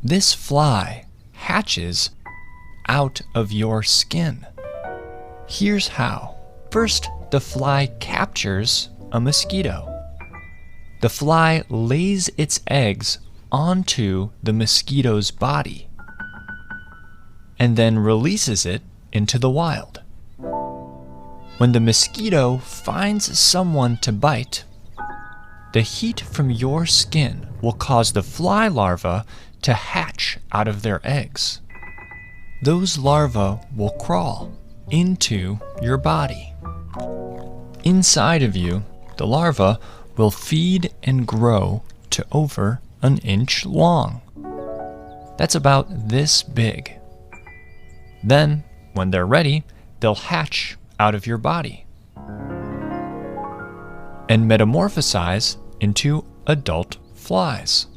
This fly hatches out of your skin. Here's how. First, the fly captures a mosquito. The fly lays its eggs onto the mosquito's body and then releases it into the wild. When the mosquito finds someone to bite, the heat from your skin will cause the fly larvae to hatch out of their eggs. Those larvae will crawl into your body. Inside of you, the larva will feed and grow to over an inch long. That's about this big. Then, when they're ready, they'll hatch out of your body and metamorphosize into adult flies.